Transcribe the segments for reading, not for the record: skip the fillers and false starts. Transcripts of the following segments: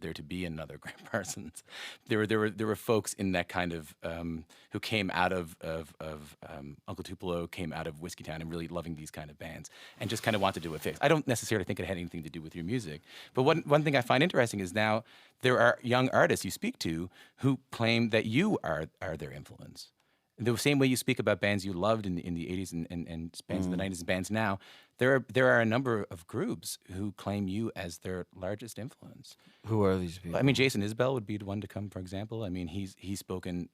there to be another Graham Parsons. There were folks in that kind of who came out of Uncle Tupelo, came out of Whiskeytown, and really loving these kind of bands, and just kind of wanted to do a fix. I don't necessarily think it had anything to do with your music, but one thing I find interesting is now there are young artists you speak to who claim that you are their influence. The same way you speak about bands you loved in the 80s and bands in the 90s and bands now, there are a number of groups who claim you as their largest influence. Who are these people? I mean, Jason Isbell would be the one to come, for example. I mean, he's spoken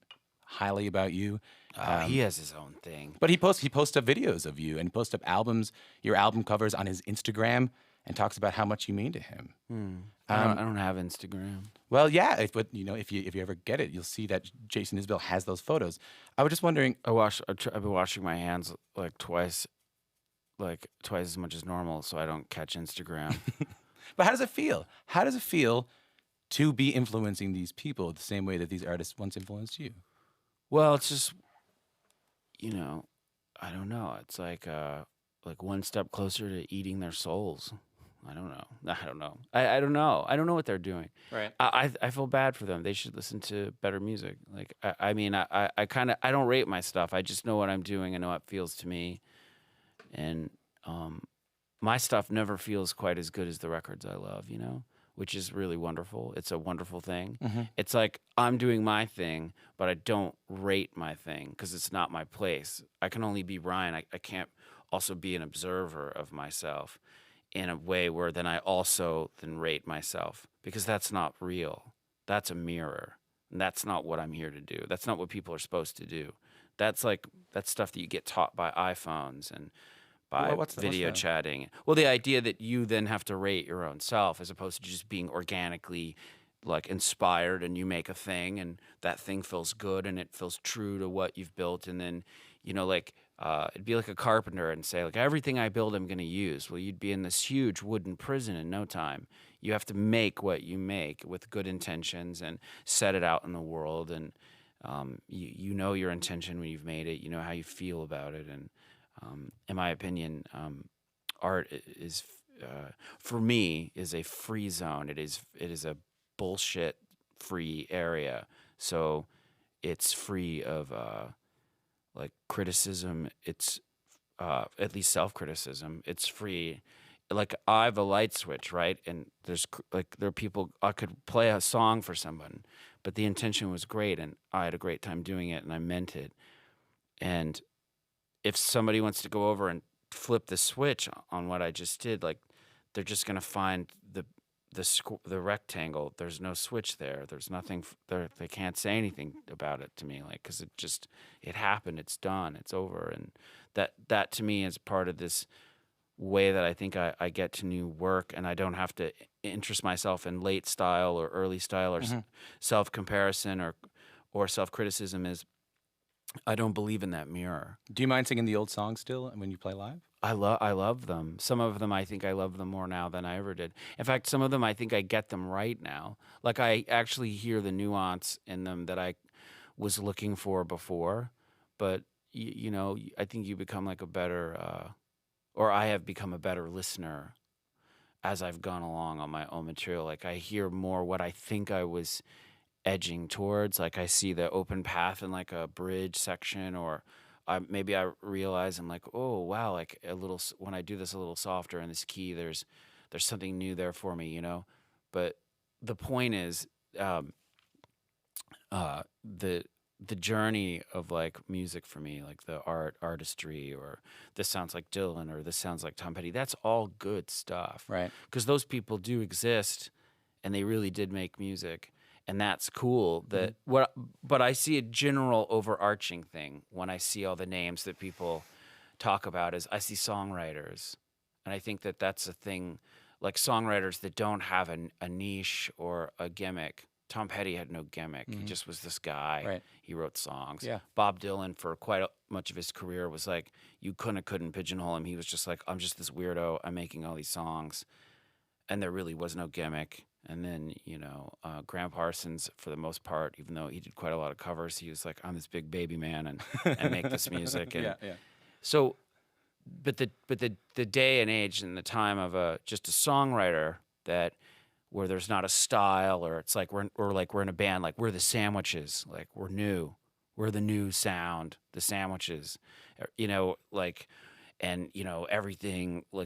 highly about you. He has his own thing. But he posts up videos of you and posts up albums, your album covers on his Instagram, and talks about how much you mean to him. I don't have Instagram. Well, yeah, if you ever get it, you'll see that Jason Isbell has those photos. I was just wondering. I've been washing my hands like twice as much as normal, so I don't catch Instagram. But how does it feel? How does it feel to be influencing these people the same way that these artists once influenced you? Well, it's just, I don't know. It's like one step closer to eating their souls. I don't know. I don't know. I don't know. I don't know what they're doing. Right. I feel bad for them. They should listen to better music. Like I don't rate my stuff. I just know what I'm doing. I know how it feels to me, and my stuff never feels quite as good as the records I love. Which is really wonderful. It's a wonderful thing. Mm-hmm. It's like I'm doing my thing, but I don't rate my thing because it's not my place. I can only be Ryan. I can't also be an observer of myself in a way where then I also then rate myself, because that's not real. That's a mirror. And that's not what I'm here to do. That's not what people are supposed to do. That's stuff that you get taught by iPhones and by video chatting. Well, the idea that you then have to rate your own self as opposed to just being organically like inspired, and you make a thing and that thing feels good and it feels true to what you've built, and then it'd be like a carpenter and say like everything I build I'm going to use. Well, you'd be in this huge wooden prison in no time. You have to make what you make with good intentions and set it out in the world, and you know your intention when you've made it. You know how you feel about it, and in my opinion, art is for me is a free zone. It is a bullshit free area. So it's free of like criticism. It's at least self-criticism. It's free. Like I have a light switch, right? And there are people, I could play a song for someone, but the intention was great and I had a great time doing it and I meant it. And if somebody wants to go over and flip the switch on what I just did, like they're just going to find the rectangle. There's no switch there. There's nothing there. They can't say anything about it to me, like, because it happened. It's done. It's over. And that to me is part of this way that I think I get to new work, and I don't have to interest myself in late style or early style or self-comparison or self-criticism. Is I don't believe in that mirror. Do you mind singing the old songs still when you play live? I love them. Some of them I think I love them more now than I ever did. In fact, some of them I think I get them right now. Like I actually hear the nuance in them that I was looking for before. But I think you become like a better, or I have become a better listener as I've gone along on my own material. Like I hear more what I think I was edging towards. Like I see the open path in like a bridge section, or maybe I realize I'm like, oh wow, like a little when I do this a little softer in this key, there's something new there for me, But the point is, the journey of like music for me, like the artistry, or this sounds like Dylan, or this sounds like Tom Petty. That's all good stuff, right? Because those people do exist, and they really did make music. And that's cool. But I see a general overarching thing when I see all the names that people talk about. Is I see songwriters, and I think that that's a thing. Like songwriters that don't have a niche or a gimmick. Tom Petty had no gimmick. He just was this guy. Right. He wrote songs. Yeah. Bob Dylan for quite much of his career was like you couldn't pigeonhole him. He was just like, I'm just this weirdo. I'm making all these songs, and there really was no gimmick. And then, Graham Parsons, for the most part, even though he did quite a lot of covers, he was like, I'm this big baby man and make this music. And yeah. So, but the day and age and the time of just a songwriter that where there's not a style, or it's like we're in a band, like we're the Sandwiches, like we're new, we're the new sound, the Sandwiches, like, and everything like